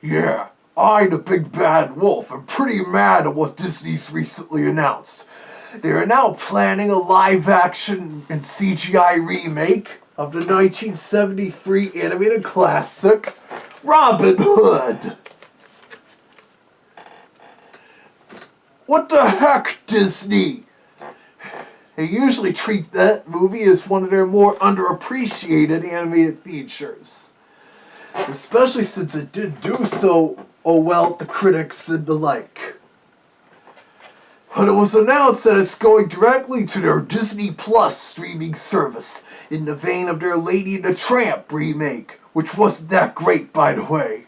Yeah, I, the big bad wolf, am pretty mad at what Disney's recently announced. They are now planning a live-action and CGI remake of the 1973 animated classic, Robin Hood. What the heck, Disney? They usually treat that movie as one of their more underappreciated animated features. Especially since it did do so well with the critics and the like. But it was announced that it's going directly to their Disney Plus streaming service, in the vein of their Lady and the Tramp remake, which wasn't that great, by the way.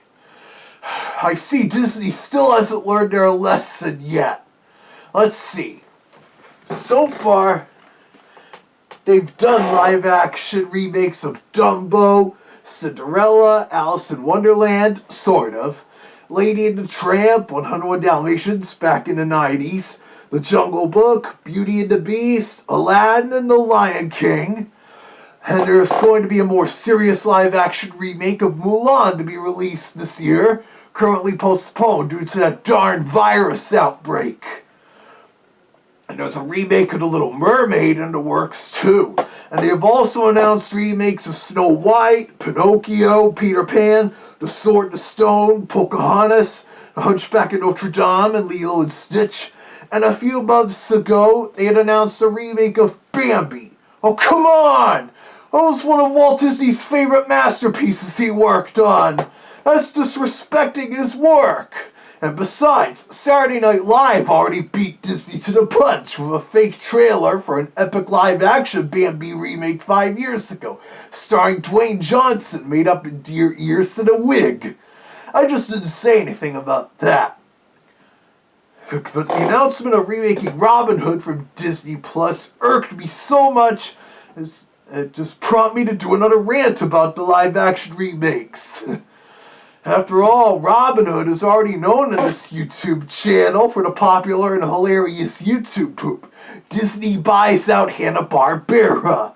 I see Disney still hasn't learned their lesson yet. Let's see. So far, they've done live-action remakes of Dumbo, Cinderella, Alice in Wonderland, sort of, Lady and the Tramp, 101 Dalmatians back in the 90s, The Jungle Book, Beauty and the Beast, Aladdin, and The Lion King. And there's going to be a more serious live-action remake of Mulan to be released this year, currently postponed due to that darn virus outbreak. And there's a remake of The Little Mermaid in the works too. And they have also announced remakes of Snow White, Pinocchio, Peter Pan, The Sword and the Stone, Pocahontas, The Hunchback of Notre Dame, and Lilo and Stitch. And a few months ago, they had announced a remake of Bambi. Oh, come on! That was one of Walt Disney's favorite masterpieces he worked on. That's disrespecting his work. And besides, Saturday Night Live already beat Disney to the punch with a fake trailer for an epic live-action Bambi remake 5 years ago, starring Dwayne Johnson made up in deer ears and a wig. I just didn't say anything about that. But the announcement of remaking Robin Hood from Disney Plus irked me so much as it just prompted me to do another rant about the live-action remakes. After all, Robin Hood is already known in this YouTube channel for the popular and hilarious YouTube poop, Disney Buys Out Hanna-Barbera.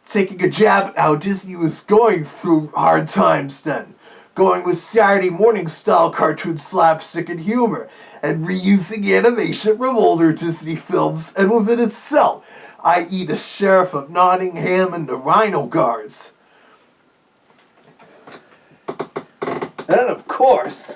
Taking a jab at how Disney was going through hard times then, going with Saturday morning style cartoon slapstick and humor, and reusing animation from older Disney films and within itself, i.e. the Sheriff of Nottingham and the Rhino Guards. And of course,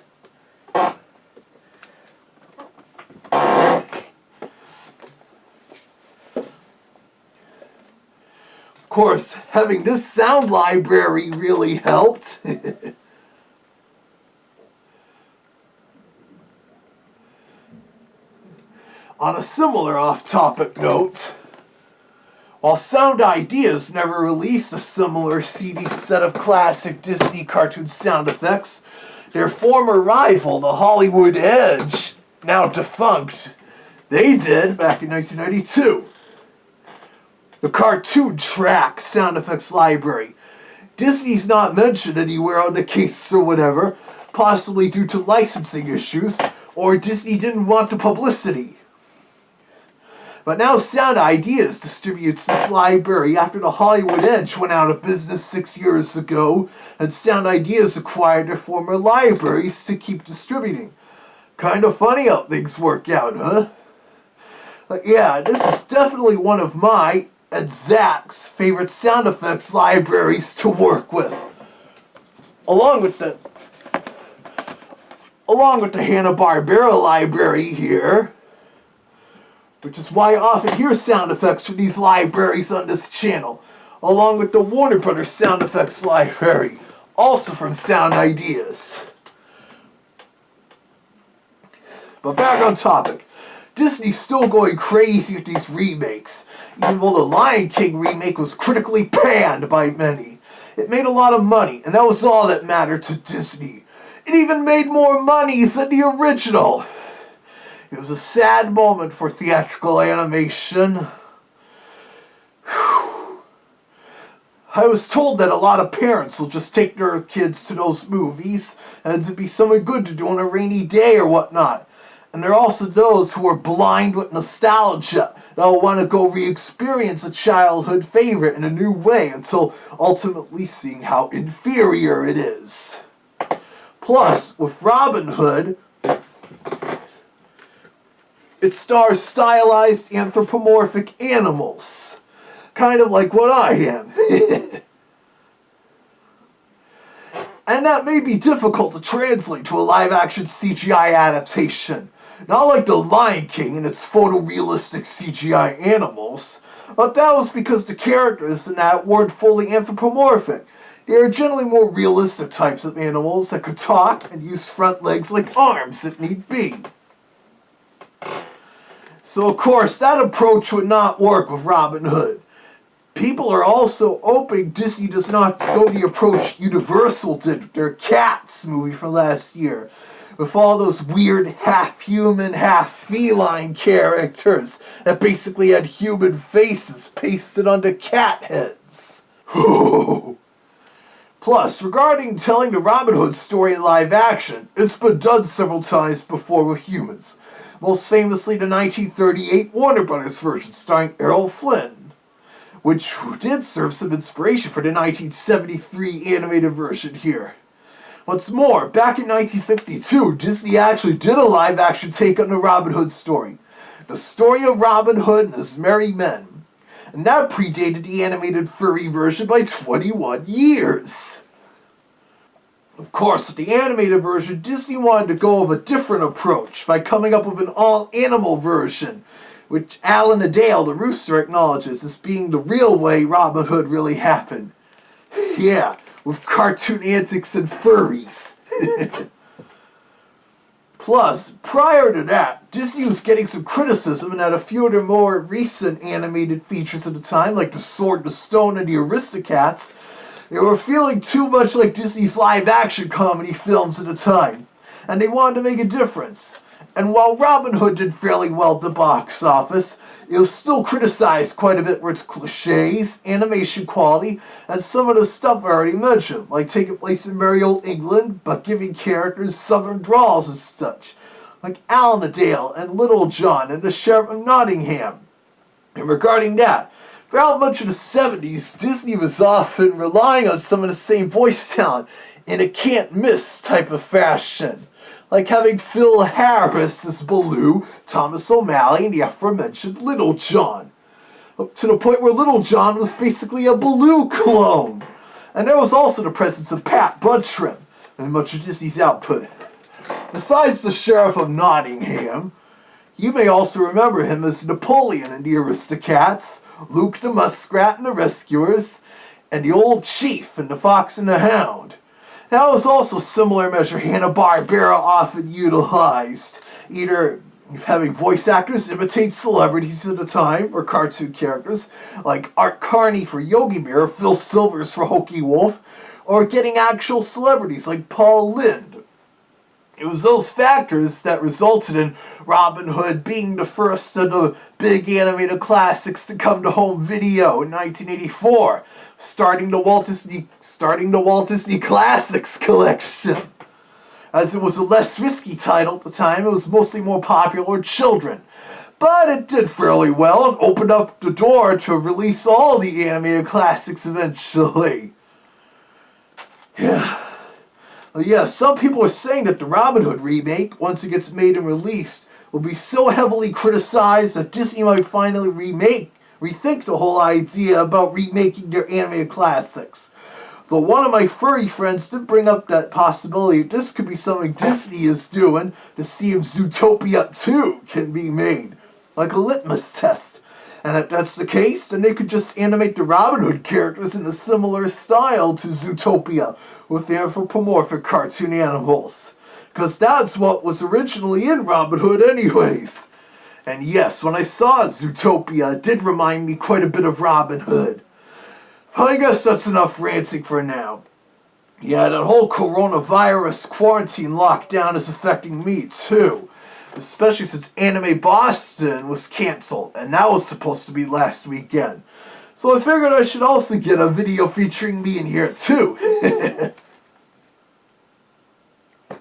having this sound library really helped. On a similar off-topic note, while Sound Ideas never released a similar CD set of classic Disney cartoon sound effects, their former rival, the Hollywood Edge, now defunct, they did back in 1992. The Cartoon Track sound effects library. Disney's not mentioned anywhere on the case or whatever, possibly due to licensing issues, or Disney didn't want the publicity. But now Sound Ideas distributes this library after the Hollywood Edge went out of business 6 years ago, and Sound Ideas acquired their former libraries to keep distributing. Kind of funny how things work out, huh? But yeah, this is definitely one of my and Zach's favorite sound effects libraries to work with. Along with the Hanna-Barbera library here, which is why I often hear sound effects from these libraries on this channel, along with the Warner Brothers sound effects library, also from Sound Ideas. But back on topic, Disney's still going crazy with these remakes, even though the Lion King remake was critically panned by many. It made a lot of money, and that was all that mattered to Disney. It even made more money than the original. It was a sad moment for theatrical animation. I was told that a lot of parents will just take their kids to those movies, and it'd be something good to do on a rainy day or whatnot. And there are also those who are blind with nostalgia that will want to go re-experience a childhood favorite in a new way until ultimately seeing how inferior it is. Plus, with Robin Hood, it stars stylized anthropomorphic animals. Kind of like what I am. And that may be difficult to translate to a live-action CGI adaptation. Not like The Lion King and its photorealistic CGI animals, but that was because the characters in that weren't fully anthropomorphic. They are generally more realistic types of animals that could talk and use front legs like arms if need be. So of course, that approach would not work with Robin Hood. People are also hoping Disney does not go the approach Universal did with their Cats movie from last year, with all those weird half-human, half-feline characters that basically had human faces pasted onto cat heads. Plus, regarding telling the Robin Hood story in live action, it's been done several times before with humans. Most famously the 1938 Warner Brothers version starring Errol Flynn, which did serve some inspiration for the 1973 animated version here. What's more, back in 1952, Disney actually did a live-action take on the Robin Hood story. The story of Robin Hood and his merry men. And that predated the animated furry version by 21 years. Of course, with the animated version, Disney wanted to go with a different approach by coming up with an all-animal version, which Alan Adale, the rooster, acknowledges as being the real way Robin Hood really happened. Yeah, with cartoon antics and furries. Plus, prior to that, Disney was getting some criticism and had a few of their more recent animated features at the time, like The Sword, the Stone, and the Aristocats. They were feeling too much like Disney's live-action comedy films at the time, and they wanted to make a difference. And while Robin Hood did fairly well at the box office, it was still criticized quite a bit for its cliches, animation quality, and some of the stuff I already mentioned, like taking place in merry old England, but giving characters southern drawls and such, like Alan Adale and Little John and the Sheriff of Nottingham. And regarding that, throughout much of the 70s, Disney was often relying on some of the same voice talent in a can't-miss type of fashion, like having Phil Harris as Baloo, Thomas O'Malley, and the aforementioned Little John. Up to the point where Little John was basically a Baloo clone. And there was also the presence of Pat Buttram in much of Disney's output. Besides the Sheriff of Nottingham, you may also remember him as Napoleon in the Aristocats, Luke the Muskrat in the Rescuers, and the Old Chief in The Fox and the Hound. That was also a similar measure Hanna-Barbera often utilized, either having voice actors imitate celebrities at the time, or cartoon characters, like Art Carney for Yogi Bear, Phil Silvers for Hokey Wolf, or getting actual celebrities like Paul Lynde. It was those factors that resulted in Robin Hood being the first of the big animated classics to come to home video in 1984, starting the Walt Disney Classics collection. As it was a less risky title at the time, it was mostly more popular with children. But it did fairly well and opened up the door to release all the animated classics eventually. Yeah, some people are saying that the Robin Hood remake, once it gets made and released, will be so heavily criticized that Disney might finally rethink the whole idea about remaking their animated classics. Though one of my furry friends did bring up that possibility that this could be something Disney is doing to see if Zootopia 2 can be made, like a litmus test. And if that's the case, then they could just animate the Robin Hood characters in a similar style to Zootopia, with anthropomorphic cartoon animals. Because that's what was originally in Robin Hood anyways. And yes, when I saw Zootopia, it did remind me quite a bit of Robin Hood. I guess that's enough ranting for now. Yeah, that whole coronavirus quarantine lockdown is affecting me too. Especially since Anime Boston was canceled, and that was supposed to be last weekend. So I figured I should also get a video featuring me in here too.